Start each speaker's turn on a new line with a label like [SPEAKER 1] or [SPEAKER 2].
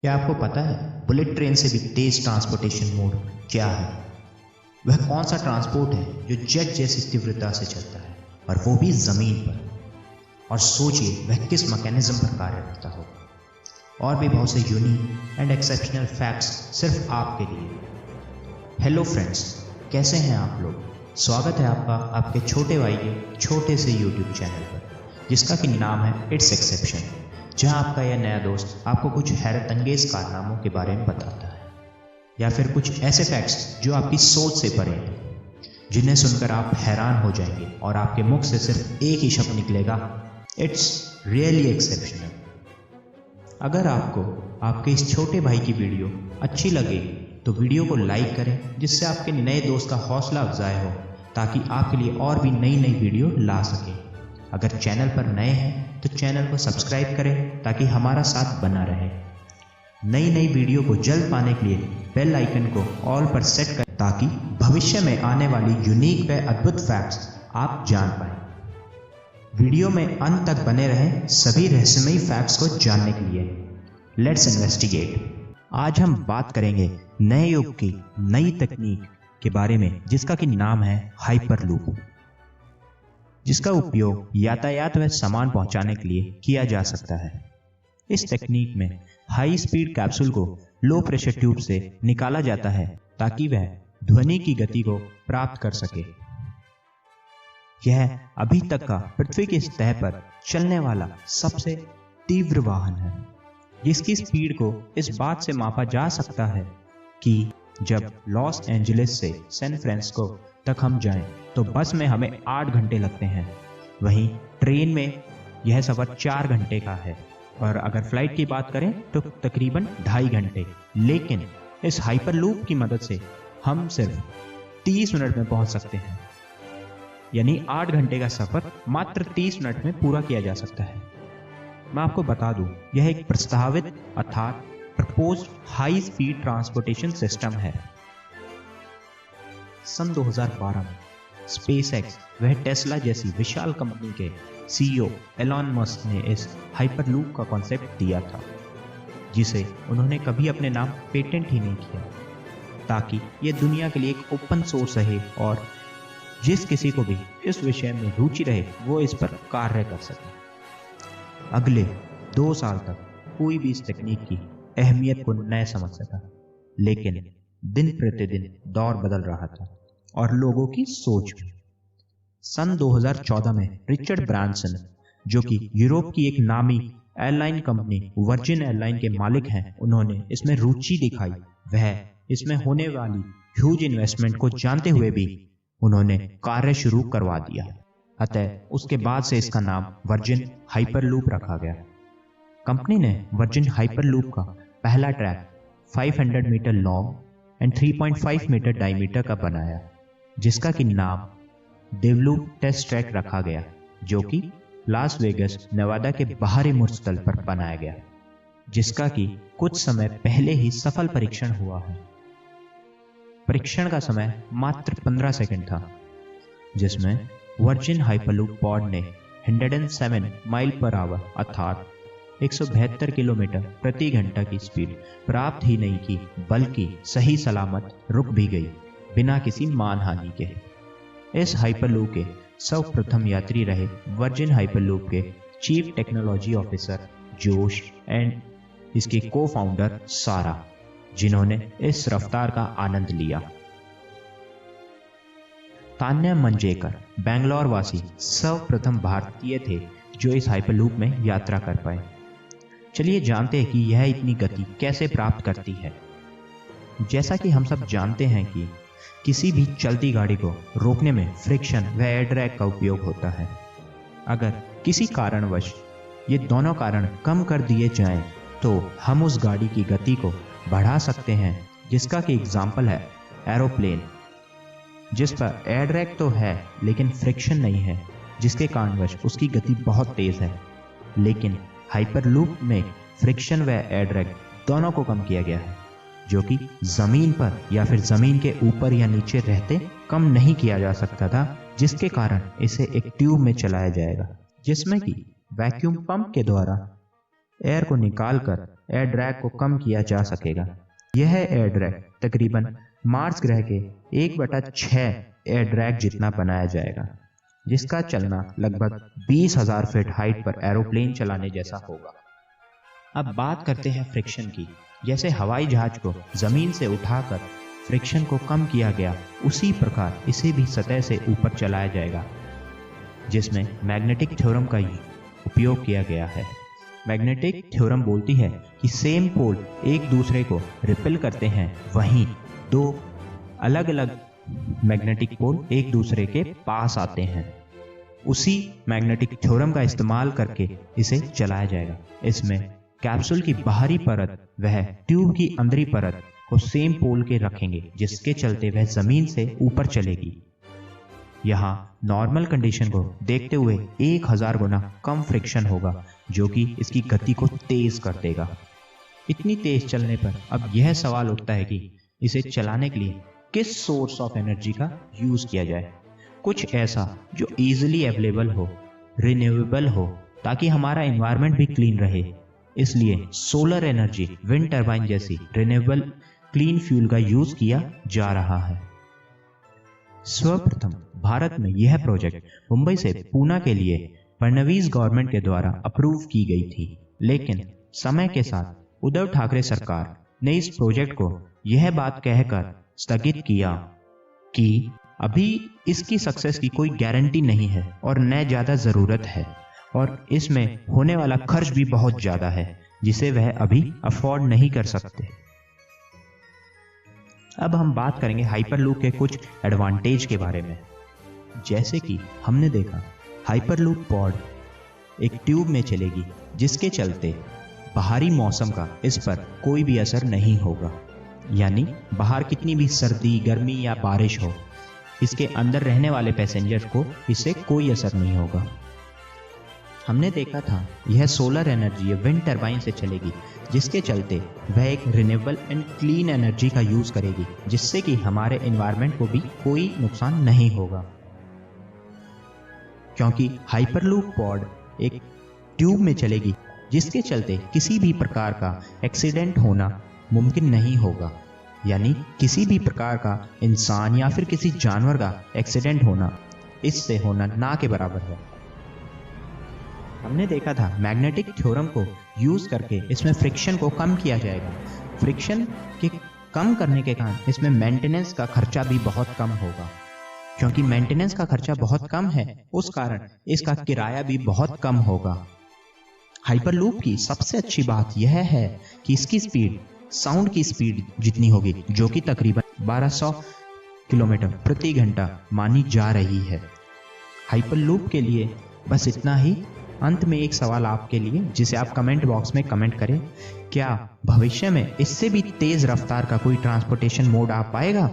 [SPEAKER 1] क्या आपको पता है बुलेट ट्रेन से भी तेज ट्रांसपोर्टेशन मोड क्या है? वह कौन सा ट्रांसपोर्ट है जो जेट जैसी तीव्रता से चलता है और वो भी जमीन पर? और सोचिए वह किस मैकेनिज्म पर कार्य करता हो। और भी बहुत से यूनिक एंड एक्सेप्शनल फैक्ट्स सिर्फ आपके लिए। हेलो फ्रेंड्स, कैसे हैं आप लोग? स्वागत है आपका आपके छोटे भाई के छोटे से यूट्यूब चैनल पर, जिसका कि नाम है इट्स एक्सेप्शन, जहां आपका यह नया दोस्त आपको कुछ हैरत अंगेज कारनामों के बारे में बताता है, या फिर कुछ ऐसे फैक्ट्स जो आपकी सोच से परे हैं, जिन्हें सुनकर आप हैरान हो जाएंगे और आपके मुख से सिर्फ एक ही शब्द निकलेगा, इट्स रियली एक्सेप्शनल। अगर आपको आपके इस छोटे भाई की वीडियो अच्छी लगे तो वीडियो को लाइक करें, जिससे आपके नए दोस्त का हौसला अफजाई हो, ताकि आपके लिए और भी नई नई वीडियो ला सके। अगर चैनल पर नए हैं तो चैनल को सब्सक्राइब करें ताकि हमारा साथ बना रहे। नई नई वीडियो को जल्द पाने के लिए बेल आइकन को ऑल पर सेट करें, ताकि भविष्य में आने वाली यूनिक व अद्भुत फैक्ट्स आप जान पाएं। वीडियो में अंत तक बने रहें सभी रहस्यमयी फैक्ट्स को जानने के लिए। Let's investigate. आज हम बात करेंगे नए युग की नई तकनीक के बारे में, जिसका कि नाम है हाइपरलूप, जिसका उपयोग यातायात व सामान पहुंचाने के लिए किया जा सकता है। इस तकनीक में हाई स्पीड कैप्सूल को लो प्रेशर ट्यूब से निकाला जाता है ताकि वह ध्वनि की गति को प्राप्त कर सके। यह अभी तक का पृथ्वी की सतह पर चलने वाला सबसे तीव्र वाहन है, जिसकी स्पीड को इस बात से मापा जा सकता है कि जब लॉस एंजलिस से सैन फ्रांसिस्को तक हम जाएं तो बस में हमें 8 घंटे लगते हैं, वहीं ट्रेन में यह सफर 4 घंटे का है, और अगर फ्लाइट की बात करें तो तकरीबन 2.5 घंटे। लेकिन इस हाइपरलूप की मदद से हम सिर्फ 30 मिनट में पहुंच सकते हैं, यानी 8 घंटे का सफर मात्र 30 मिनट में पूरा किया जा सकता है। मैं आपको बता दूं, यह एक प्रस्तावित अर्थात proposed high speed transportation system है। सन 2012 में स्पेसएक्स व टेस्ला जैसी विशाल कंपनी के सीईओ एलन मस्क ने इस हाइपरलूप का कॉन्सेप्ट दिया था, जिसे उन्होंने कभी अपने नाम पेटेंट ही नहीं किया, ताकि यह दुनिया के लिए एक ओपन सोर्स रहे और जिस किसी को भी इस विषय में रुचि रहे वो इस पर कार्य कर सके। अगले 2 साल तक कोई भी इस तकनीक की अहमियत को न समझ सका, लेकिन दिन प्रतिदिन दौर बदल रहा था और लोगों की सोच भी। सन 2014 में रिचर्ड ब्रांसन, जो कि यूरोप की एक नामी एयरलाइन कंपनी वर्जिन एयरलाइन के मालिक हैं, उन्होंने इसमें रुचि दिखाई। वह इसमें होने वाली ह्यूज इन्वेस्टमेंट को जानते हुए भी उन्होंने कार्य शुरू करवा दिया। अतः उसके बाद से इसका नाम वर्जिन हाइपरलूप रखा गया। कंपनी ने वर्जिन हाइपरलूप का पहला track 500 metre long and 3.5 metre diameter का बनाया, जिसका कि नाम डेवलूप टेस्ट ट्रैक रखा गया, जो कि लास वेगस नेवादा के बाहरी मुस्तल पर बनाया गया, जिसका कि कुछ समय पहले ही सफल परीक्षण हुआ है। परीक्षण का समय मात्र 15 सेकंड था, जिसमें वर्जिन हाइपरलूप पॉड ने 107 माइल पर आवर अर्थात 172 किलोमीटर प्रति घंटा की स्पीड प्राप्त ही नहीं की, बल्कि सही सलामत रुक भी गई बिना किसी मानहानि के। इस हाइपरलूप के सर्वप्रथम यात्री रहे वर्जिन हाइपरलूप के चीफ टेक्नोलॉजी ऑफिसर जोश एंड इसके को फाउंडर सारा, जिन्होंने इस रफ्तार का आनंद लिया। तान्या मंजेकर बेंगलोर वासी सर्वप्रथम भारतीय थे जो इस हाइपरलूप में यात्रा कर पाए। चलिए जानते हैं कि यह इतनी गति कैसे प्राप्त करती है। जैसा कि हम सब जानते हैं कि किसी भी चलती गाड़ी को रोकने में फ्रिक्शन व एयर ड्रैग का उपयोग होता है। अगर किसी कारणवश ये दोनों कारण कम कर दिए जाएं, तो हम उस गाड़ी की गति को बढ़ा सकते हैं, जिसका कि एग्जाम्पल है एरोप्लेन, जिस पर एयर ड्रैग तो है लेकिन फ्रिक्शन नहीं है, जिसके कारणवश उसकी गति बहुत तेज है। लेकिन हाइपरलूप में फ्रिक्शन व एयर ड्रैग दोनों को कम किया गया है, जो कि जमीन पर या फिर जमीन के ऊपर या नीचे रहते कम नहीं किया जा सकता था, जिसके कारण इसे एक ट्यूब में चलाया जाएगा, जिसमें कि वैक्यूम पंप के द्वारा एयर को निकालकर एयर ड्रैग को कम किया जा सकेगा। यह एयर ड्रैग तकरीबन मार्स ग्रह के 1/6 एयर ड्रैग जितना बनाया जाएगा, जिसका चलना लगभग 20,000 फीट हाइट पर एरोप्लेन चलाने जैसा होगा। अब बात करते हैं फ्रिक्शन की। जैसे हवाई जहाज को जमीन से उठाकर फ्रिक्शन को कम किया गया, उसी प्रकार इसे भी सतह से ऊपर चलाया जाएगा, जिसमें मैग्नेटिक थ्योरम का उपयोग किया गया है। मैग्नेटिक थ्योरम बोलती है कि सेम पोल एक दूसरे को रिपेल करते हैं, वहीं दो अलग अलग मैग्नेटिक पोल एक दूसरे के पास आते हैं। उसी मैग्नेटिक थ्योरम का इस्तेमाल करके इसे चलाया जाएगा। इसमें कैप्सूल की बाहरी परत वह ट्यूब की अंदरी परत को सेम पोल के रखेंगे, जिसके चलते वह जमीन से ऊपर चलेगी। यहाँ नॉर्मल कंडीशन को देखते हुए 1000 गुना कम फ्रिक्शन होगा, जो कि इसकी गति को तेज कर देगा। इतनी तेज चलने पर अब यह सवाल उठता है कि इसे चलाने के लिए किस सोर्स ऑफ एनर्जी का यूज किया जाए। कुछ ऐसा जो इजीली अवेलेबल हो, रिन्यूएबल हो, ताकि हमारा एनवायरनमेंट भी क्लीन रहे। इसलिए सोलर एनर्जी, विंड टर्बाइन जैसी रिन्यूएबल क्लीन फ्यूल का यूज किया जा रहा है। सर्वप्रथम भारत में यह प्रोजेक्ट मुंबई से पूना के लिए फडणवीस गवर्नमेंट के द्वारा अप्रूव की गई थी, लेकिन समय के साथ उद्धव ठाकरे सरकार ने इस प्रोजेक्ट को यह बात कहकर स्थगित किया कि अभी इसकी सक्सेस की कोई गारंटी नहीं है और न ज्यादा जरूरत है, और इसमें होने वाला खर्च भी बहुत ज्यादा है, जिसे वह अभी अफोर्ड नहीं कर सकते। अब हम बात करेंगे हाइपरलूप के कुछ एडवांटेज के बारे में। जैसे कि हमने देखा, हाइपरलूप पॉड एक ट्यूब में चलेगी, जिसके चलते बाहरी मौसम का इस पर कोई भी असर नहीं होगा। यानी बाहर कितनी भी सर्दी, गर्मी या बारिश हो, इसके अंदर रहने वाले पैसेंजर को इससे कोई असर नहीं होगा। हमने देखा था यह सोलर एनर्जी या विंड टर्बाइन से चलेगी, जिसके चलते वह एक रिन्यूएबल एंड क्लीन एनर्जी का यूज करेगी, जिससे कि हमारे एनवायरनमेंट को भी कोई नुकसान नहीं होगा। क्योंकि हाइपरलूप पॉड एक ट्यूब में चलेगी, जिसके चलते किसी भी प्रकार का एक्सीडेंट होना मुमकिन नहीं होगा। यानी किसी भी प्रकार का इंसान या फिर किसी जानवर का एक्सीडेंट होना इससे होना ना के बराबर है। हमने देखा था मैग्नेटिक थ्योरम को यूज करके इसमें फ्रिक्शन को कम किया जाएगा। फ्रिक्शन के कम करने के कारण इसमें मेंटेनेंस का खर्चा भी बहुत कम होगा। क्योंकि मेंटेनेंस का खर्चा बहुत कम है, उस कारण इसका किराया भी बहुत कम होगा। हाइपरलूप की सबसे अच्छी बात यह है कि इसकी स्पीड साउंड की स्पीड जितनी होगी, जो कि तकरीबन 1200 किलोमीटर प्रति घंटा मानी जा रही है। हाइपरलूप के लिए बस इतना ही। अंत में एक सवाल आपके लिए, जिसे आप कमेंट बॉक्स में कमेंट करें, क्या भविष्य में इससे भी तेज रफ्तार का कोई ट्रांसपोर्टेशन मोड आ पाएगा?